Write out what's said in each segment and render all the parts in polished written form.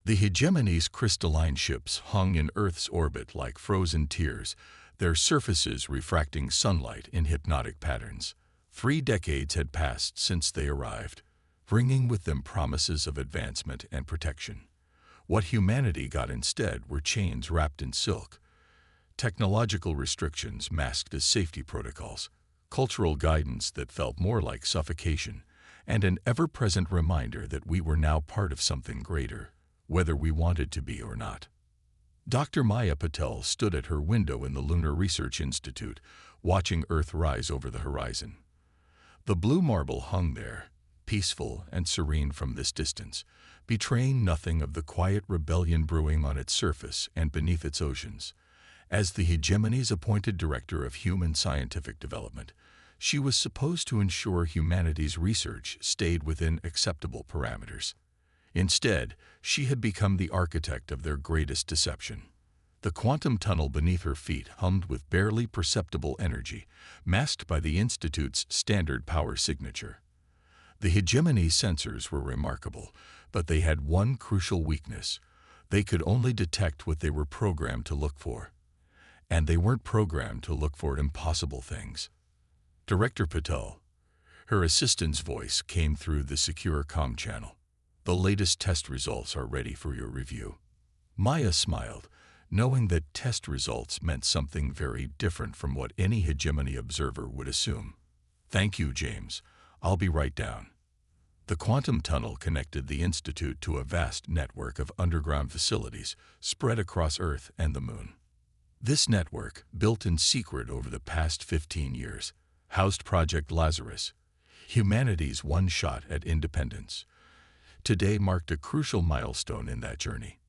The hegemony's crystalline ships hung in Earth's orbit like frozen tears, their surfaces refracting sunlight in hypnotic patterns. 3 decades had passed since they arrived, bringing with them promises of advancement and protection. What humanity got instead were chains wrapped in silk, technological restrictions masked as safety protocols, cultural guidance that felt more like suffocation, and an ever-present reminder that we were now part of something greater, whether we wanted to be or not. Dr. Maya Patel stood at her window in the Lunar Research Institute, watching Earth rise over the horizon. The blue marble hung there, peaceful and serene from this distance, betraying nothing of the quiet rebellion brewing on its surface and beneath its oceans. As the hegemony's appointed director of human scientific development, she was supposed to ensure humanity's research stayed within acceptable parameters. Instead, she had become the architect of their greatest deception. The quantum tunnel beneath her feet hummed with barely perceptible energy, masked by the Institute's standard power signature. The hegemony's sensors were remarkable, but they had one crucial weakness. They could only detect what they were programmed to look for. And they weren't programmed to look for impossible things. Director Patel. Her assistant's voice came through the secure comm channel. The latest test results are ready for your review. Maya smiled, knowing that test results meant something very different from what any hegemony observer would assume. Thank you, James. I'll be right down. The quantum tunnel connected the Institute to a vast network of underground facilities spread across Earth and the Moon. This network, built in secret over the past 15 years, housed Project Lazarus, humanity's one shot at independence. Today marked a crucial milestone in that journey.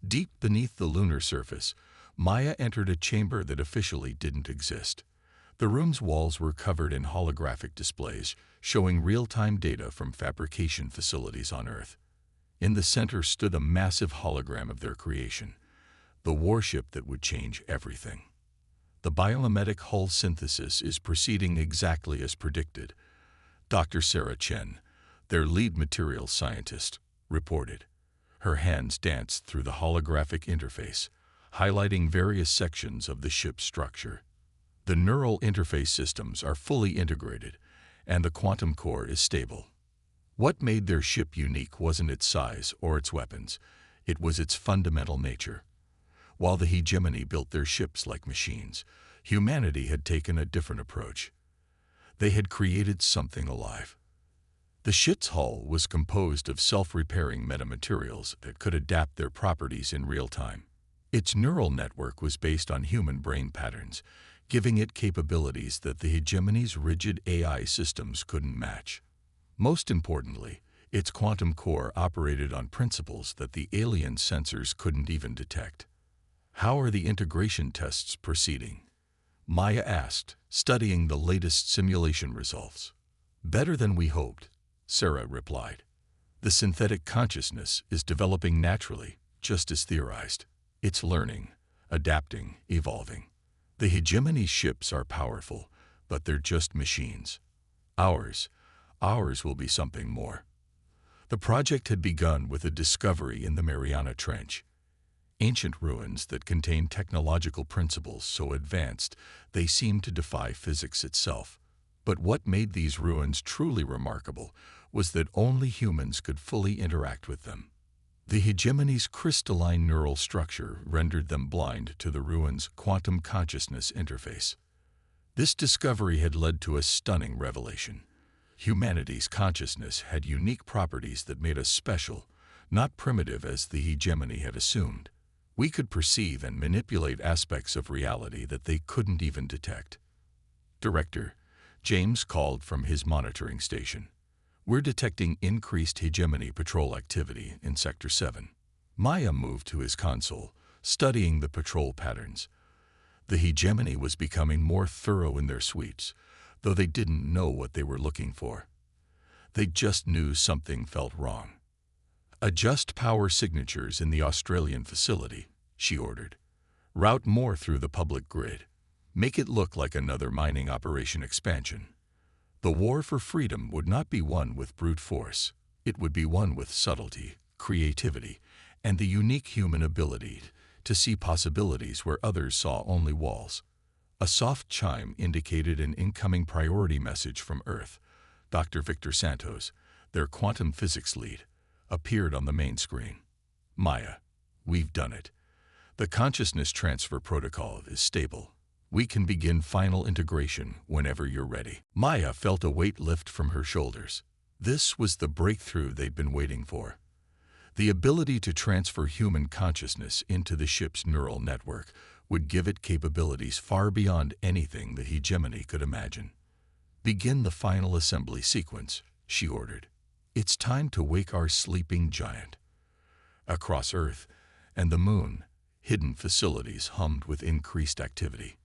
Deep beneath the lunar surface, Maya entered a chamber that officially didn't exist. The room's walls were covered in holographic displays, showing real-time data from fabrication facilities on Earth. In the center stood a massive hologram of their creation, the warship that would change everything. The biomimetic hull synthesis is proceeding exactly as predicted. Dr. Sarah Chen, their lead materials scientist, reported. Her hands danced through the holographic interface, highlighting various sections of the ship's structure. The neural interface systems are fully integrated, and the quantum core is stable. What made their ship unique wasn't its size or its weapons, it was its fundamental nature. While the hegemony built their ships like machines, humanity had taken a different approach. They had created something alive. The ship's hull was composed of self-repairing metamaterials that could adapt their properties in real time. Its neural network was based on human brain patterns, giving it capabilities that the hegemony's rigid AI systems couldn't match. Most importantly, its quantum core operated on principles that the alien sensors couldn't even detect. How are the integration tests proceeding? Maya asked, studying the latest simulation results. Better than we hoped, Sarah replied. The synthetic consciousness is developing naturally, just as theorized. It's learning, adapting, evolving. The hegemony ships are powerful, but they're just machines. Ours will be something more. The project had begun with a discovery in the Mariana Trench. Ancient ruins that contain technological principles so advanced they seemed to defy physics itself. But what made these ruins truly remarkable was that only humans could fully interact with them. The hegemony's crystalline neural structure rendered them blind to the ruins' quantum consciousness interface. This discovery had led to a stunning revelation. Humanity's consciousness had unique properties that made us special, not primitive as the hegemony had assumed. We could perceive and manipulate aspects of reality that they couldn't even detect. Director, James called from his monitoring station. We're detecting increased hegemony patrol activity in Sector 7. Maya moved to his console, studying the patrol patterns. The hegemony was becoming more thorough in their sweeps, though they didn't know what they were looking for. They just knew something felt wrong. Adjust power signatures in the Australian facility, she ordered. Route more through the public grid. Make it look like another mining operation expansion. The war for freedom would not be won with brute force. It would be won with subtlety, creativity, and the unique human ability to see possibilities where others saw only walls. A soft chime indicated an incoming priority message from Earth. Dr. Victor Santos, their quantum physics lead, appeared on the main screen. Maya, we've done it. The consciousness transfer protocol is stable. We can begin final integration whenever you're ready. Maya felt a weight lift from her shoulders. This was the breakthrough they'd been waiting for. The ability to transfer human consciousness into the ship's neural network would give it capabilities far beyond anything the hegemony could imagine. Begin the final assembly sequence, she ordered. It's time to wake our sleeping giant. Across Earth and the Moon, hidden facilities hummed with increased activity.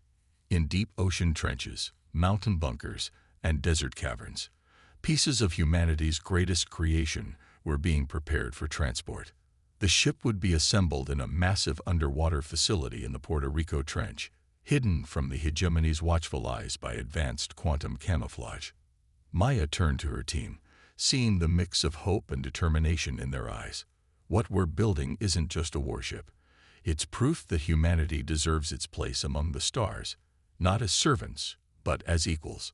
In deep ocean trenches, mountain bunkers, and desert caverns, pieces of humanity's greatest creation were being prepared for transport. The ship would be assembled in a massive underwater facility in the Puerto Rico Trench, hidden from the hegemony's watchful eyes by advanced quantum camouflage. Maya turned to her team, seeing the mix of hope and determination in their eyes. What we're building isn't just a warship. It's proof that humanity deserves its place among the stars, not as servants, but as equals.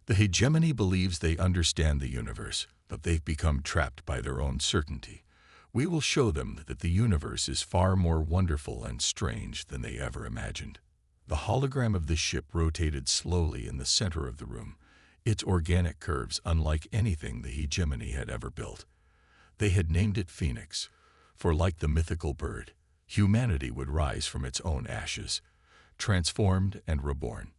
The hegemony believes they understand the universe, but they've become trapped by their own certainty. We will show them that the universe is far more wonderful and strange than they ever imagined. The hologram of the ship rotated slowly in the center of the room, its organic curves unlike anything the hegemony had ever built. They had named it Phoenix, for like the mythical bird, humanity would rise from its own ashes, transformed and reborn.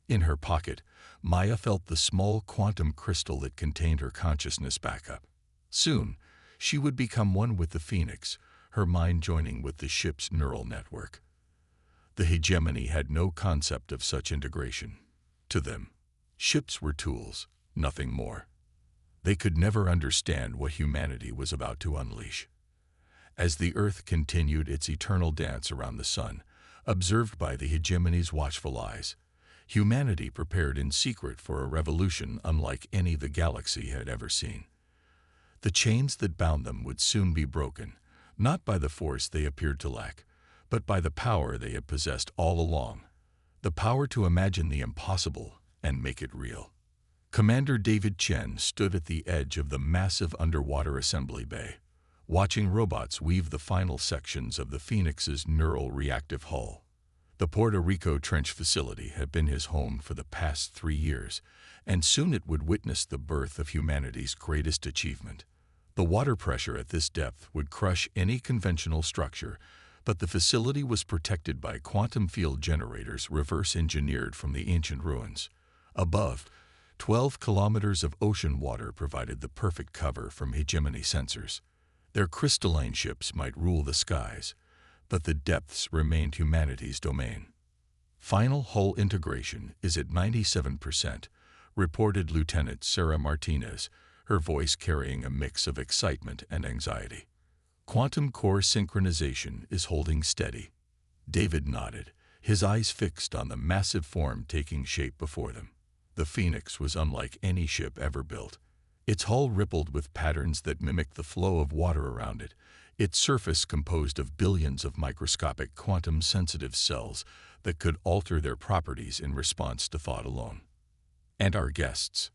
In her pocket, Maya felt the small quantum crystal that contained her consciousness backup. Soon, she would become one with the Phoenix, her mind joining with the ship's neural network. The hegemony had no concept of such integration. To them, ships were tools, nothing more. They could never understand what humanity was about to unleash. As the Earth continued its eternal dance around the sun, observed by the hegemony's watchful eyes, humanity prepared in secret for a revolution unlike any the galaxy had ever seen. The chains that bound them would soon be broken, not by the force they appeared to lack, but by the power they had possessed all along, the power to imagine the impossible and make it real. Commander David Chen stood at the edge of the massive underwater assembly bay, watching robots weave the final sections of the Phoenix's neural reactive hull. The Puerto Rico Trench facility had been his home for the past 3 years, and soon it would witness the birth of humanity's greatest achievement. The water pressure at this depth would crush any conventional structure, but the facility was protected by quantum field generators reverse-engineered from the ancient ruins. Above, 12 kilometers of ocean water provided the perfect cover from hegemony sensors. Their crystalline ships might rule the skies, but the depths remained humanity's domain. Final hull integration is at 97%, reported Lieutenant Sarah Martinez, her voice carrying a mix of excitement and anxiety. Quantum core synchronization is holding steady. David nodded, his eyes fixed on the massive form taking shape before them. The Phoenix was unlike any ship ever built. Its hull rippled with patterns that mimicked the flow of water around it, its surface composed of billions of microscopic quantum-sensitive cells that could alter their properties in response to thought alone. "And our guests?"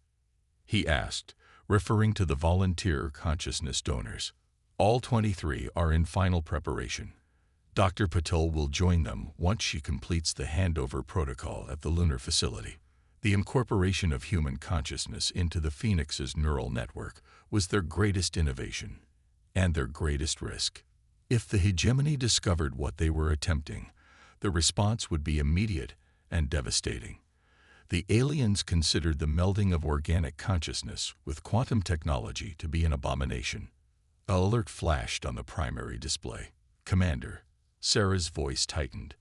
he asked, referring to the volunteer consciousness donors. "All 23 are in final preparation. Dr. Patel will join them once she completes the handover protocol at the lunar facility." The incorporation of human consciousness into the Phoenix's neural network was their greatest innovation and their greatest risk. If the hegemony discovered what they were attempting, the response would be immediate and devastating. The aliens considered the melding of organic consciousness with quantum technology to be an abomination. An alert flashed on the primary display. "Commander," Sarah's voice tightened,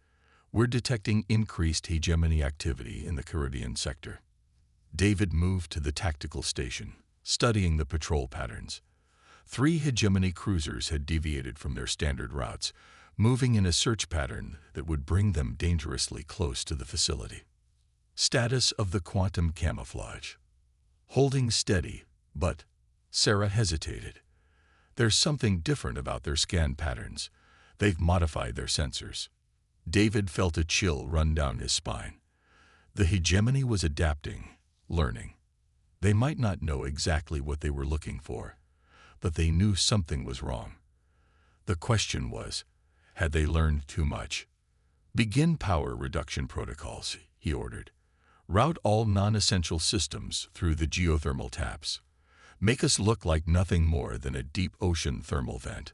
"we're detecting increased hegemony activity in the Caribbean sector." David moved to the tactical station, studying the patrol patterns. 3 hegemony cruisers had deviated from their standard routes, moving in a search pattern that would bring them dangerously close to the facility. Status of the quantum camouflage. Holding steady, but Sarah hesitated. "There's something different about their scan patterns. They've modified their sensors. David felt a chill run down his spine. The hegemony was adapting, learning. They might not know exactly what they were looking for, but they knew something was wrong. The question was, had they learned too much? Begin power reduction protocols, he ordered. Route all non-essential systems through the geothermal taps. Make us look like nothing more than a deep ocean thermal vent.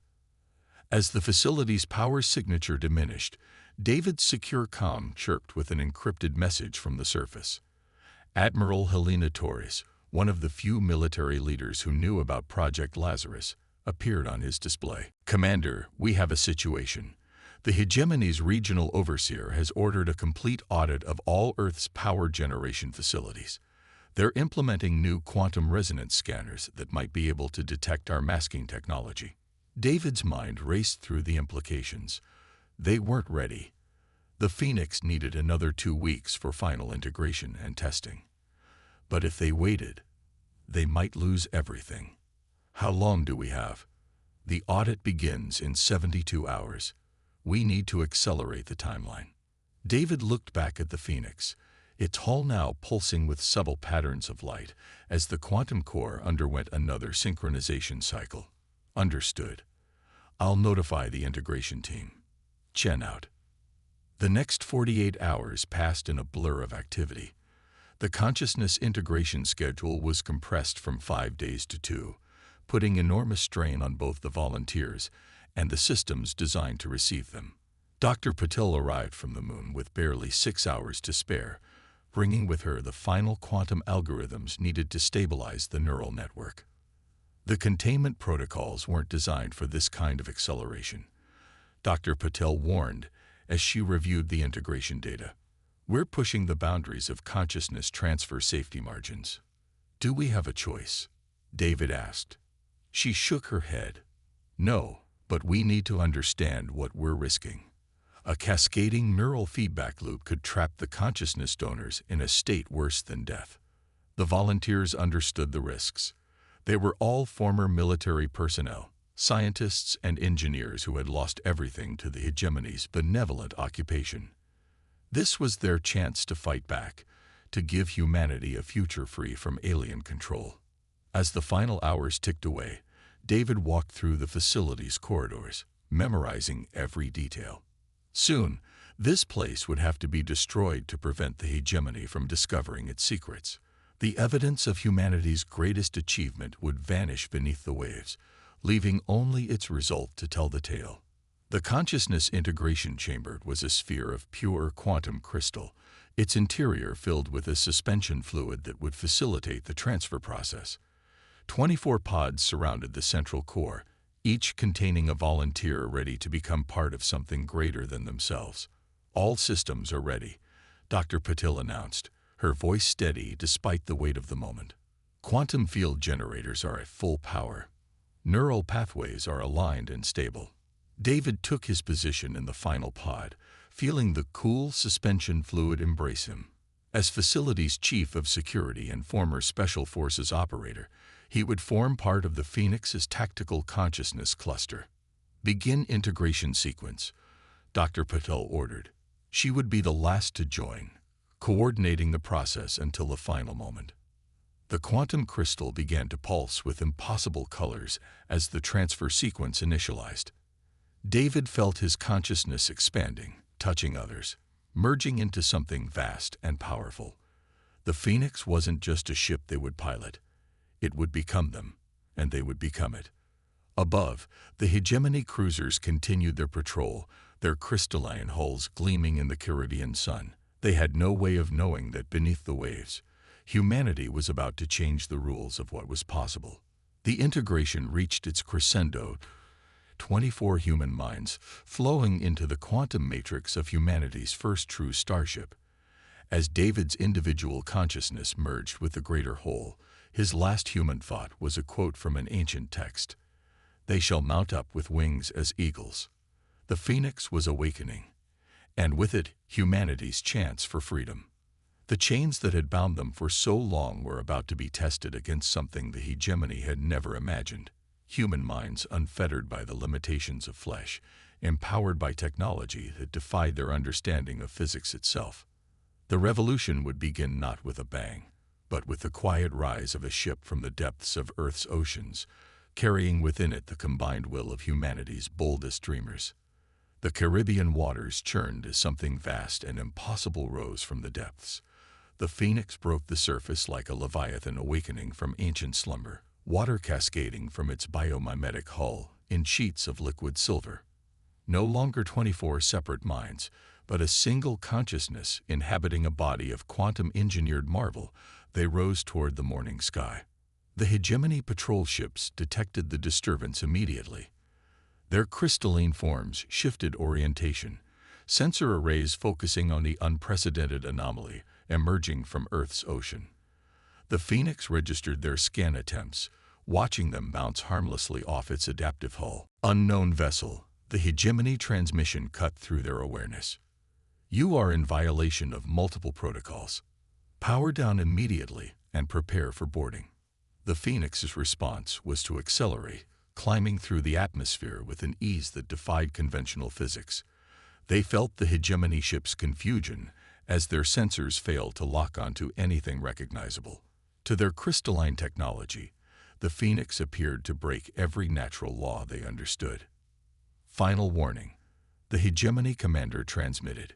As the facility's power signature diminished, David's secure comm chirped with an encrypted message from the surface. Admiral Helena Torres, one of the few military leaders who knew about Project Lazarus, appeared on his display. Commander, we have a situation. The hegemony's regional overseer has ordered a complete audit of all Earth's power generation facilities. They're implementing new quantum resonance scanners that might be able to detect our masking technology. David's mind raced through the implications. They weren't ready. The Phoenix needed another 2 weeks for final integration and testing. But if they waited, they might lose everything. How long do we have? The audit begins in 72 hours. We need to accelerate the timeline. David looked back at the Phoenix, its hull now pulsing with subtle patterns of light as the quantum core underwent another synchronization cycle. Understood. I'll notify the integration team. Chen out. The next 48 hours passed in a blur of activity. The consciousness integration schedule was compressed from 5 days to 2, putting enormous strain on both the volunteers and the systems designed to receive them. Dr. Patel arrived from the moon with barely 6 hours to spare, bringing with her the final quantum algorithms needed to stabilize the neural network. The containment protocols weren't designed for this kind of acceleration. Dr. Patel warned as she reviewed the integration data. We're pushing the boundaries of consciousness transfer safety margins. Do we have a choice? David asked. She shook her head. No, but we need to understand what we're risking. A cascading neural feedback loop could trap the consciousness donors in a state worse than death. The volunteers understood the risks. They were all former military personnel, scientists and engineers who had lost everything to the hegemony's benevolent occupation. This was their chance to fight back, to give humanity a future free from alien control. As the final hours ticked away, David walked through the facility's corridors, memorizing every detail. Soon, this place would have to be destroyed to prevent the hegemony from discovering its secrets. The evidence of humanity's greatest achievement would vanish beneath the waves, leaving only its result to tell the tale. The consciousness integration chamber was a sphere of pure quantum crystal, its interior filled with a suspension fluid that would facilitate the transfer process. 24 pods surrounded the central core, each containing a volunteer ready to become part of something greater than themselves. All systems are ready, Dr. Patil announced, her voice steady despite the weight of the moment. Quantum field generators are at full power. Neural pathways are aligned and stable. David took his position in the final pod, feeling the cool suspension fluid embrace him. As facility's chief of security and former Special Forces operator, he would form part of the Phoenix's tactical consciousness cluster. Begin integration sequence, Dr. Patel ordered. She would be the last to join, coordinating the process until the final moment. The quantum crystal began to pulse with impossible colors as the transfer sequence initialized. David felt his consciousness expanding, touching others, merging into something vast and powerful. The Phoenix wasn't just a ship they would pilot. It would become them, and they would become it. Above, the hegemony cruisers continued their patrol, their crystalline hulls gleaming in the Caridian sun. They had no way of knowing that beneath the waves, humanity was about to change the rules of what was possible. The integration reached its crescendo, 24 human minds flowing into the quantum matrix of humanity's first true starship. As David's individual consciousness merged with the greater whole, his last human thought was a quote from an ancient text. They shall mount up with wings as eagles. The Phoenix was awakening, and with it, humanity's chance for freedom. The chains that had bound them for so long were about to be tested against something the hegemony had never imagined. Human minds unfettered by the limitations of flesh, empowered by technology that defied their understanding of physics itself. The revolution would begin not with a bang, but with the quiet rise of a ship from the depths of Earth's oceans, carrying within it the combined will of humanity's boldest dreamers. The Caribbean waters churned as something vast and impossible rose from the depths. The Phoenix broke the surface like a leviathan awakening from ancient slumber, water cascading from its biomimetic hull in sheets of liquid silver. No longer 24 separate minds, but a single consciousness inhabiting a body of quantum-engineered marvel, they rose toward the morning sky. The hegemony patrol ships detected the disturbance immediately. Their crystalline forms shifted orientation, sensor arrays focusing on the unprecedented anomaly emerging from Earth's ocean. The Phoenix registered their scan attempts, watching them bounce harmlessly off its adaptive hull. Unknown vessel, the hegemony transmission cut through their awareness. You are in violation of multiple protocols. Power down immediately and prepare for boarding. The Phoenix's response was to accelerate, climbing through the atmosphere with an ease that defied conventional physics. They felt the hegemony ship's confusion as their sensors failed to lock onto anything recognizable. To their crystalline technology, the Phoenix appeared to break every natural law they understood. Final warning. The hegemony commander transmitted.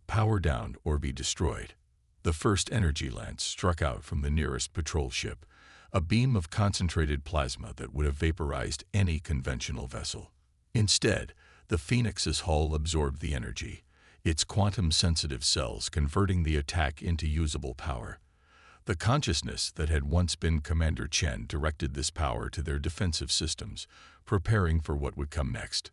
Power down or be destroyed. The first energy lance struck out from the nearest patrol ship, a beam of concentrated plasma that would have vaporized any conventional vessel. Instead, the Phoenix's hull absorbed the energy, its quantum-sensitive cells converting the attack into usable power. The consciousness that had once been Commander Chen directed this power to their defensive systems, preparing for what would come next.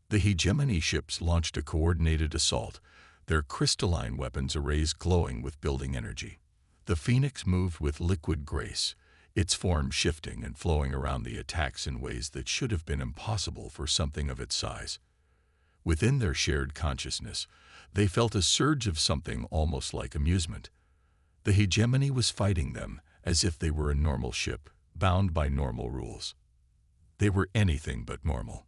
The hegemony ships launched a coordinated assault, their crystalline weapons arrays glowing with building energy. The Phoenix moved with liquid grace, its form shifting and flowing around the attacks in ways that should have been impossible for something of its size. Within their shared consciousness, they felt a surge of something almost like amusement. The hegemony was fighting them as if they were a normal ship, bound by normal rules. They were anything but normal.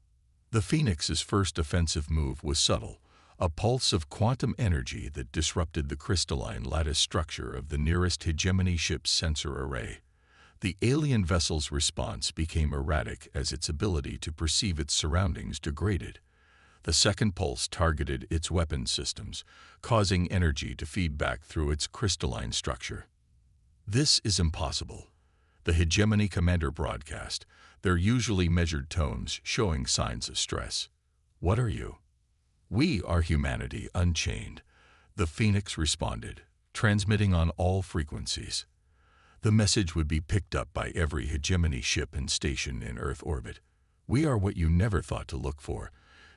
The Phoenix's first offensive move was subtle, a pulse of quantum energy that disrupted the crystalline lattice structure of the nearest hegemony ship's sensor array. The alien vessel's response became erratic as its ability to perceive its surroundings degraded. The second pulse targeted its weapon systems, causing energy to feed back through its crystalline structure. This is impossible. The hegemony commander broadcast, their usually measured tones showing signs of stress. What are you? We are humanity unchained, the Phoenix responded, transmitting on all frequencies. The message would be picked up by every hegemony ship and station in Earth orbit. We are what you never thought to look for,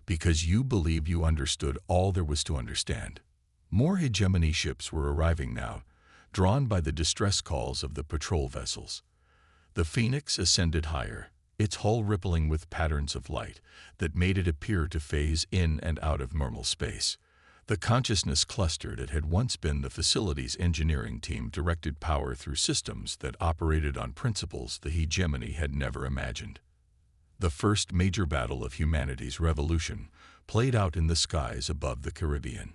because you believe you understood all there was to understand. More hegemony ships were arriving now, drawn by the distress calls of the patrol vessels. The Phoenix ascended higher, its hull rippling with patterns of light that made it appear to phase in and out of normal space. The consciousness cluster that had once been the facility's engineering team directed power through systems that operated on principles the hegemony had never imagined. The first major battle of humanity's revolution played out in the skies above the Caribbean.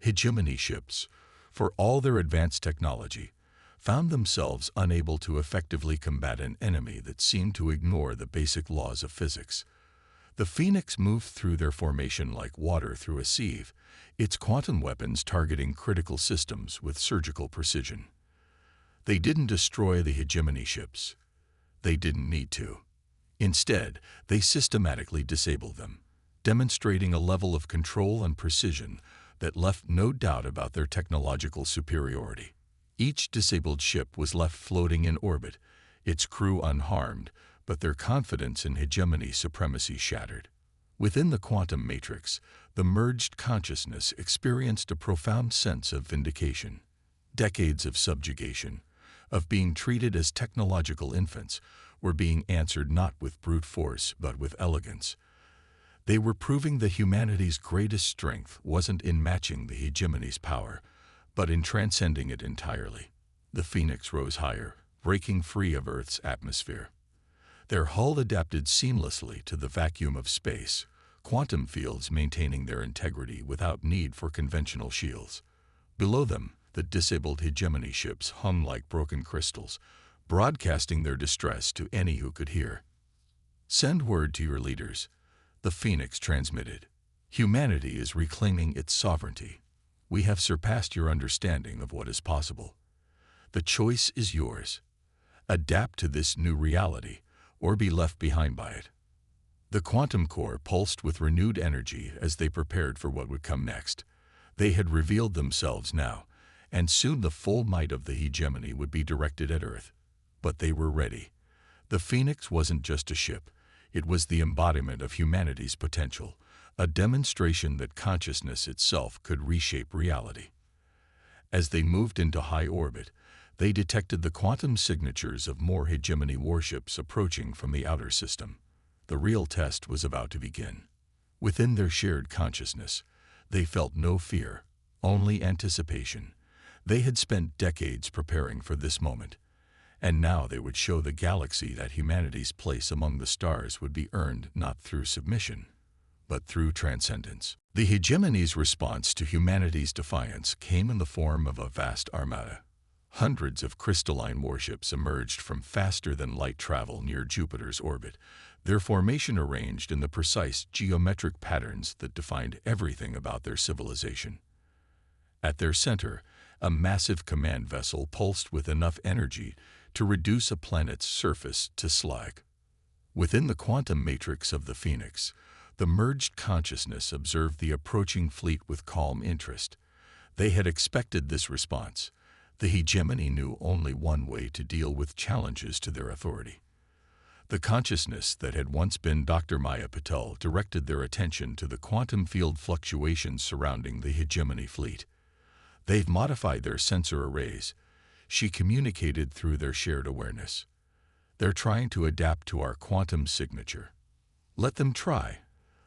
Hegemony ships, for all their advanced technology, found themselves unable to effectively combat an enemy that seemed to ignore the basic laws of physics. The Phoenix moved through their formation like water through a sieve, its quantum weapons targeting critical systems with surgical precision. They didn't destroy the hegemony ships. They didn't need to. Instead, they systematically disabled them, demonstrating a level of control and precision that left no doubt about their technological superiority. Each disabled ship was left floating in orbit, its crew unharmed, but their confidence in hegemony supremacy shattered. Within the quantum matrix, the merged consciousness experienced a profound sense of vindication. Decades of subjugation, of being treated as technological infants, were being answered not with brute force but with elegance. They were proving that humanity's greatest strength wasn't in matching the hegemony's power, but in transcending it entirely. The Phoenix rose higher, breaking free of Earth's atmosphere. Their hull adapted seamlessly to the vacuum of space, quantum fields maintaining their integrity without need for conventional shields. Below them, the disabled hegemony ships hung like broken crystals, broadcasting their distress to any who could hear. "Send word to your leaders," the Phoenix transmitted. "Humanity is reclaiming its sovereignty. We have surpassed your understanding of what is possible. The choice is yours. Adapt to this new reality, or be left behind by it." The quantum core pulsed with renewed energy as they prepared for what would come next. They had revealed themselves now, and soon the full might of the hegemony would be directed at Earth. But they were ready. The Phoenix wasn't just a ship. It was the embodiment of humanity's potential, a demonstration that consciousness itself could reshape reality. As they moved into high orbit, they detected the quantum signatures of more hegemony warships approaching from the outer system. The real test was about to begin. Within their shared consciousness, they felt no fear, only anticipation. They had spent decades preparing for this moment, and now they would show the galaxy that humanity's place among the stars would be earned not through submission, but through transcendence. The hegemony's response to humanity's defiance came in the form of a vast armada. Hundreds of crystalline warships emerged from faster-than-light travel near Jupiter's orbit, their formation arranged in the precise geometric patterns that defined everything about their civilization. At their center, a massive command vessel pulsed with enough energy to reduce a planet's surface to slag. Within the quantum matrix of the Phoenix, the merged consciousness observed the approaching fleet with calm interest. They had expected this response. The hegemony knew only one way to deal with challenges to their authority. The consciousness that had once been Dr. Maya Patel directed their attention to the quantum field fluctuations surrounding the hegemony fleet. "They've modified their sensor arrays," she communicated through their shared awareness. "They're trying to adapt to our quantum signature." "Let them try,"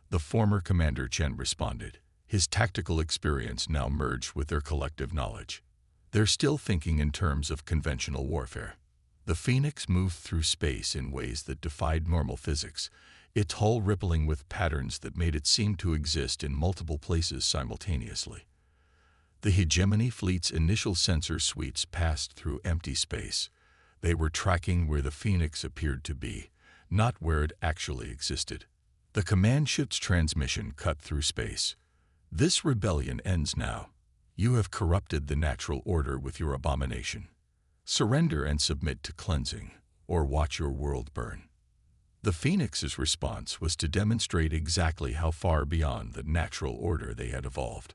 the former Commander Chen responded, his tactical experience now merged with their collective knowledge. "They're still thinking in terms of conventional warfare." The Phoenix moved through space in ways that defied normal physics, its hull rippling with patterns that made it seem to exist in multiple places simultaneously. The hegemony fleet's initial sensor suites passed through empty space. They were tracking where the Phoenix appeared to be, not where it actually existed. The command ship's transmission cut through space. "This rebellion ends now. You have corrupted the natural order with your abomination. Surrender and submit to cleansing, or watch your world burn." The Phoenix's response was to demonstrate exactly how far beyond the natural order they had evolved.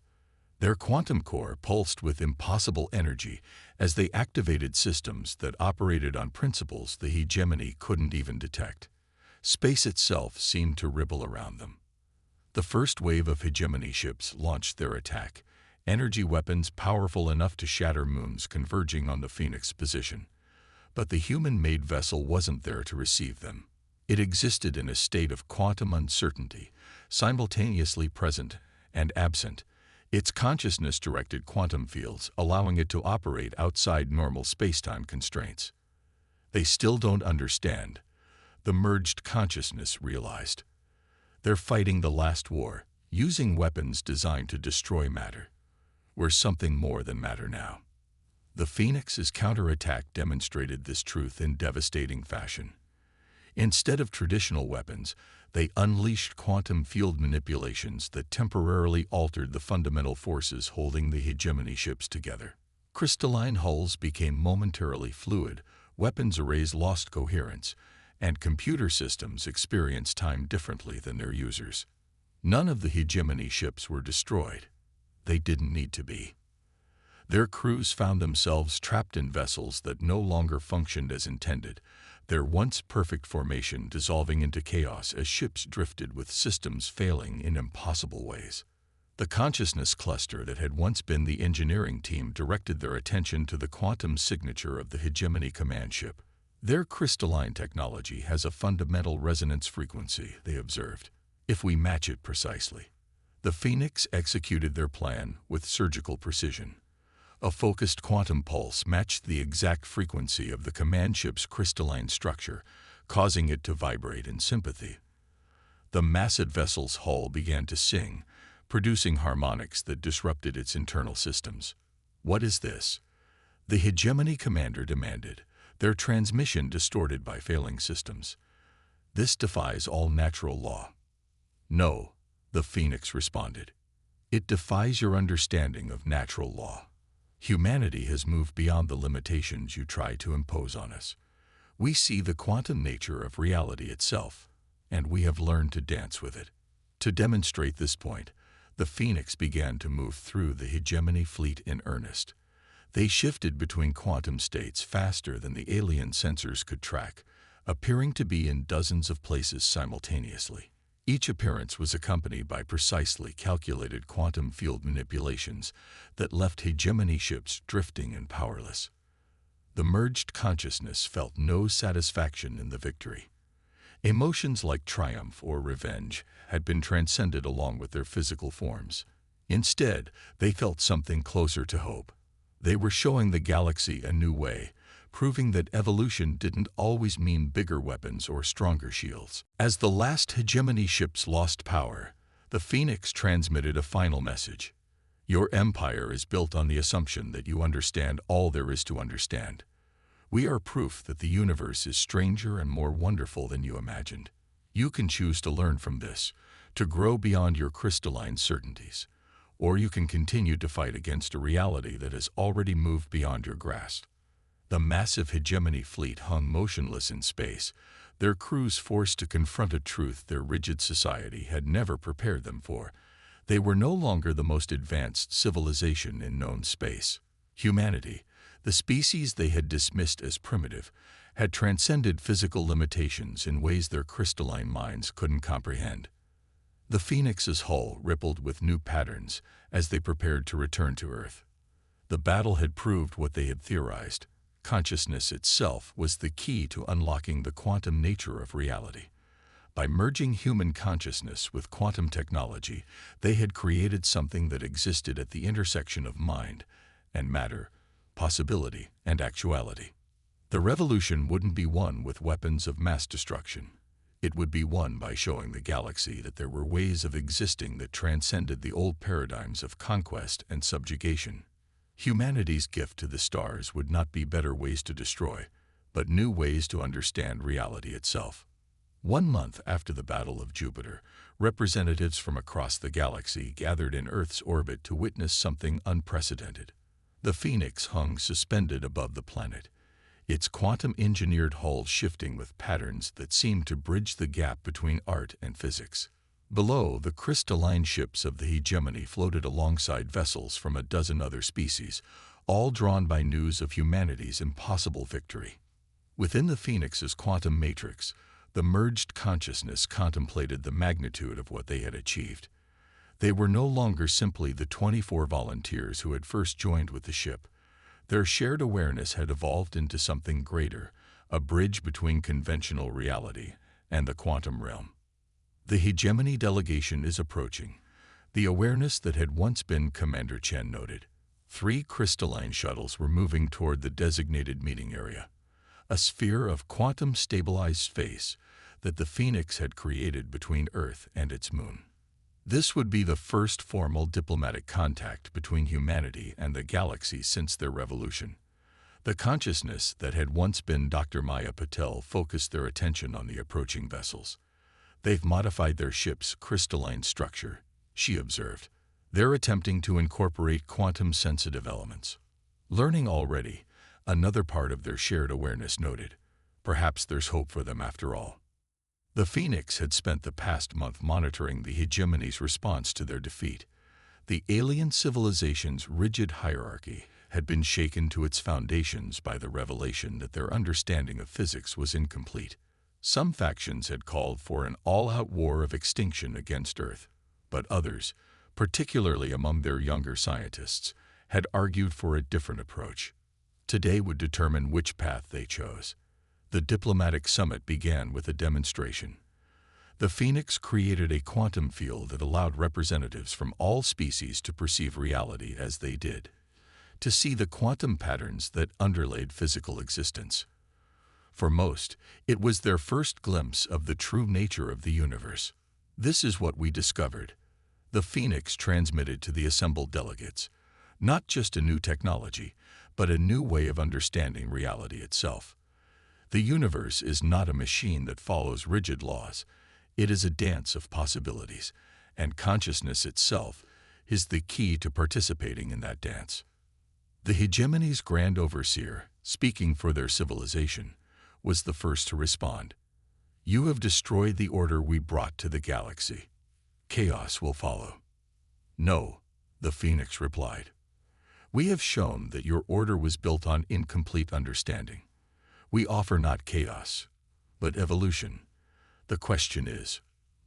Their quantum core pulsed with impossible energy as they activated systems that operated on principles the hegemony couldn't even detect. Space itself seemed to ripple around them. The first wave of hegemony ships launched their attack, energy weapons powerful enough to shatter moons converging on the Phoenix position. But the human-made vessel wasn't there to receive them. It existed in a state of quantum uncertainty, simultaneously present and absent. Its consciousness directed quantum fields, allowing it to operate outside normal space-time constraints. "They still don't understand," the merged consciousness realized. "They're fighting the last war, using weapons designed to destroy matter. We're something more than matter now." The Phoenix's counterattack demonstrated this truth in devastating fashion. Instead of traditional weapons, they unleashed quantum field manipulations that temporarily altered the fundamental forces holding the hegemony ships together. Crystalline hulls became momentarily fluid, weapons arrays lost coherence, and computer systems experienced time differently than their users. None of the hegemony ships were destroyed. They didn't need to be. Their crews found themselves trapped in vessels that no longer functioned as intended, their once perfect formation dissolving into chaos as ships drifted with systems failing in impossible ways. The consciousness cluster that had once been the engineering team directed their attention to the quantum signature of the hegemony command ship. "Their crystalline technology has a fundamental resonance frequency," they observed, "if we match it precisely." The Phoenix executed their plan with surgical precision. A focused quantum pulse matched the exact frequency of the command ship's crystalline structure, causing it to vibrate in sympathy. The massive vessel's hull began to sing, producing harmonics that disrupted its internal systems. "What is this?" the hegemony commander demanded, their transmission distorted by failing systems. "This defies all natural law." "No," the Phoenix responded. "It defies your understanding of natural law. Humanity has moved beyond the limitations you try to impose on us. We see the quantum nature of reality itself, and we have learned to dance with it." To demonstrate this point, the Phoenix began to move through the hegemony fleet in earnest. They shifted between quantum states faster than the alien sensors could track, appearing to be in dozens of places simultaneously. Each appearance was accompanied by precisely calculated quantum field manipulations that left hegemony ships drifting and powerless. The merged consciousness felt no satisfaction in the victory. Emotions like triumph or revenge had been transcended along with their physical forms. Instead, they felt something closer to hope. They were showing the galaxy a new way, proving that evolution didn't always mean bigger weapons or stronger shields. As the last hegemony ships lost power, the Phoenix transmitted a final message. "Your empire is built on the assumption that you understand all there is to understand. We are proof that the universe is stranger and more wonderful than you imagined. You can choose to learn from this, to grow beyond your crystalline certainties, or you can continue to fight against a reality that has already moved beyond your grasp." The massive hegemony fleet hung motionless in space, their crews forced to confront a truth their rigid society had never prepared them for. They were no longer the most advanced civilization in known space. Humanity, the species they had dismissed as primitive, had transcended physical limitations in ways their crystalline minds couldn't comprehend. The Phoenix's hull rippled with new patterns as they prepared to return to Earth. The battle had proved what they had theorized. Consciousness itself was the key to unlocking the quantum nature of reality. By merging human consciousness with quantum technology, they had created something that existed at the intersection of mind and matter, possibility and actuality. The revolution wouldn't be won with weapons of mass destruction. It would be won by showing the galaxy that there were ways of existing that transcended the old paradigms of conquest and subjugation. Humanity's gift to the stars would not be better ways to destroy, but new ways to understand reality itself. 1 month after the Battle of Jupiter, representatives from across the galaxy gathered in Earth's orbit to witness something unprecedented. The Phoenix hung suspended above the planet, its quantum-engineered hull shifting with patterns that seemed to bridge the gap between art and physics. Below, the crystalline ships of the hegemony floated alongside vessels from a dozen other species, all drawn by news of humanity's impossible victory. Within the Phoenix's quantum matrix, the merged consciousness contemplated the magnitude of what they had achieved. They were no longer simply the 24 volunteers who had first joined with the ship. Their shared awareness had evolved into something greater, a bridge between conventional reality and the quantum realm. The hegemony delegation is approaching. The awareness that had once been Commander Chen noted. 3 crystalline shuttles were moving toward the designated meeting area, a sphere of quantum-stabilized space that the Phoenix had created between Earth and its moon. This would be the first formal diplomatic contact between humanity and the galaxy since their revolution. The consciousness that had once been Dr. Maya Patel focused their attention on the approaching vessels. "They've modified their ship's crystalline structure," she observed. "They're attempting to incorporate quantum-sensitive elements." Learning already, another part of their shared awareness noted. Perhaps there's hope for them after all. The Phoenix had spent the past month monitoring the hegemony's response to their defeat. The alien civilization's rigid hierarchy had been shaken to its foundations by the revelation that their understanding of physics was incomplete. Some factions had called for an all-out war of extinction against Earth, but others, particularly among their younger scientists, had argued for a different approach. Today would determine which path they chose. The diplomatic summit began with a demonstration. The Phoenix created a quantum field that allowed representatives from all species to perceive reality as they did, to see the quantum patterns that underlaid physical existence. For most, it was their first glimpse of the true nature of the universe. This is what we discovered. The Phoenix transmitted to the assembled delegates not just a new technology, but a new way of understanding reality itself. The universe is not a machine that follows rigid laws. It is a dance of possibilities, and consciousness itself is the key to participating in that dance. The hegemony's grand overseer, speaking for their civilization, was the first to respond. "You have destroyed the order we brought to the galaxy. Chaos will follow." "No," the Phoenix replied. "We have shown that your order was built on incomplete understanding. We offer not chaos, but evolution. The question is,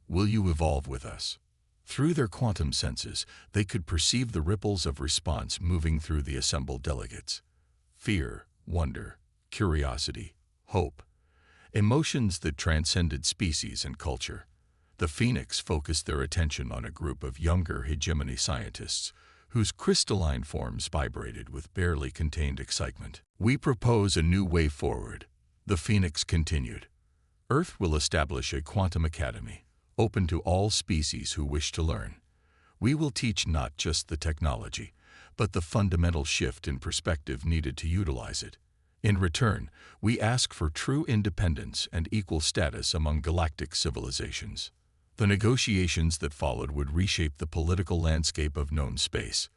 will you evolve with us?" Through their quantum senses, they could perceive the ripples of response moving through the assembled delegates. Fear, wonder, curiosity, hope. Emotions that transcended species and culture. The Phoenix focused their attention on a group of younger hegemony scientists whose crystalline forms vibrated with barely contained excitement. "We propose a new way forward," the Phoenix continued. "Earth will establish a quantum academy, open to all species who wish to learn. We will teach not just the technology, but the fundamental shift in perspective needed to utilize it. In return, we ask for true independence and equal status among galactic civilizations." The negotiations that followed would reshape the political landscape of known space.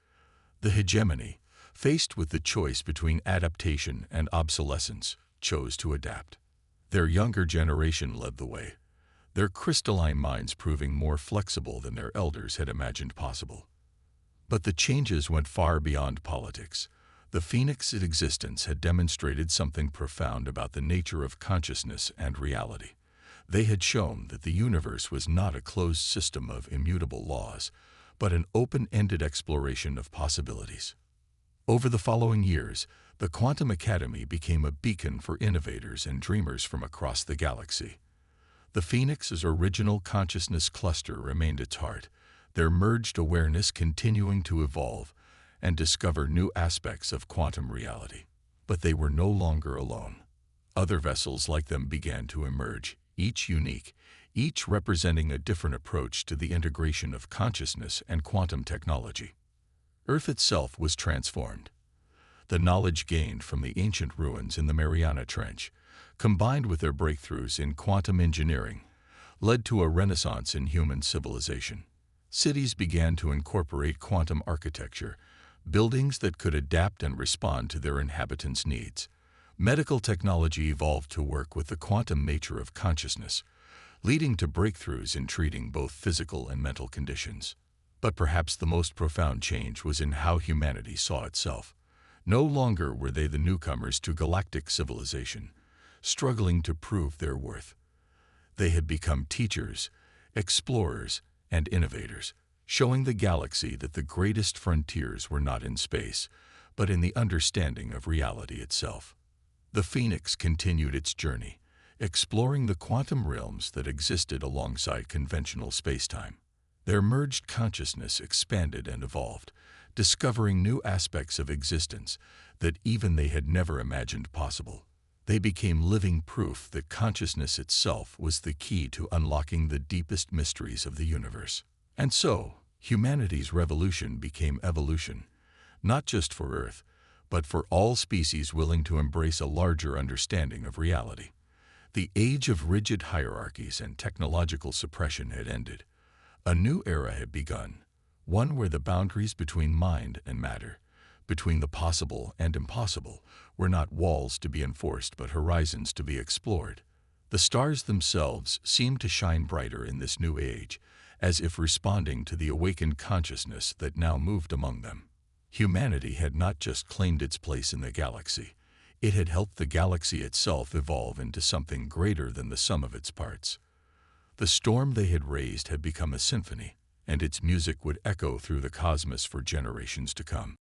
The hegemony, faced with the choice between adaptation and obsolescence, chose to adapt. Their younger generation led the way, their crystalline minds proving more flexible than their elders had imagined possible. But the changes went far beyond politics. The Phoenix's existence had demonstrated something profound about the nature of consciousness and reality. They had shown that the universe was not a closed system of immutable laws, but an open-ended exploration of possibilities. Over the following years, the Quantum Academy became a beacon for innovators and dreamers from across the galaxy. The Phoenix's original consciousness cluster remained its heart, their merged awareness continuing to evolve and discover new aspects of quantum reality. But they were no longer alone. Other vessels like them began to emerge, each unique, each representing a different approach to the integration of consciousness and quantum technology. Earth itself was transformed. The knowledge gained from the ancient ruins in the Mariana Trench, combined with their breakthroughs in quantum engineering, led to a renaissance in human civilization. Cities began to incorporate quantum architecture, buildings that could adapt and respond to their inhabitants' needs. Medical technology evolved to work with the quantum nature of consciousness, leading to breakthroughs in treating both physical and mental conditions. But perhaps the most profound change was in how humanity saw itself. No longer were they the newcomers to galactic civilization, struggling to prove their worth. They had become teachers, explorers, and innovators, showing the galaxy that the greatest frontiers were not in space, but in the understanding of reality itself. The Phoenix continued its journey, exploring the quantum realms that existed alongside conventional spacetime. Their merged consciousness expanded and evolved, discovering new aspects of existence that even they had never imagined possible. They became living proof that consciousness itself was the key to unlocking the deepest mysteries of the universe. And so, humanity's revolution became evolution, not just for Earth, but for all species willing to embrace a larger understanding of reality. The age of rigid hierarchies and technological suppression had ended. A new era had begun, one where the boundaries between mind and matter, between the possible and impossible, were not walls to be enforced but horizons to be explored. The stars themselves seemed to shine brighter in this new age, as if responding to the awakened consciousness that now moved among them. Humanity had not just claimed its place in the galaxy, it had helped the galaxy itself evolve into something greater than the sum of its parts. The storm they had raised had become a symphony, and its music would echo through the cosmos for generations to come.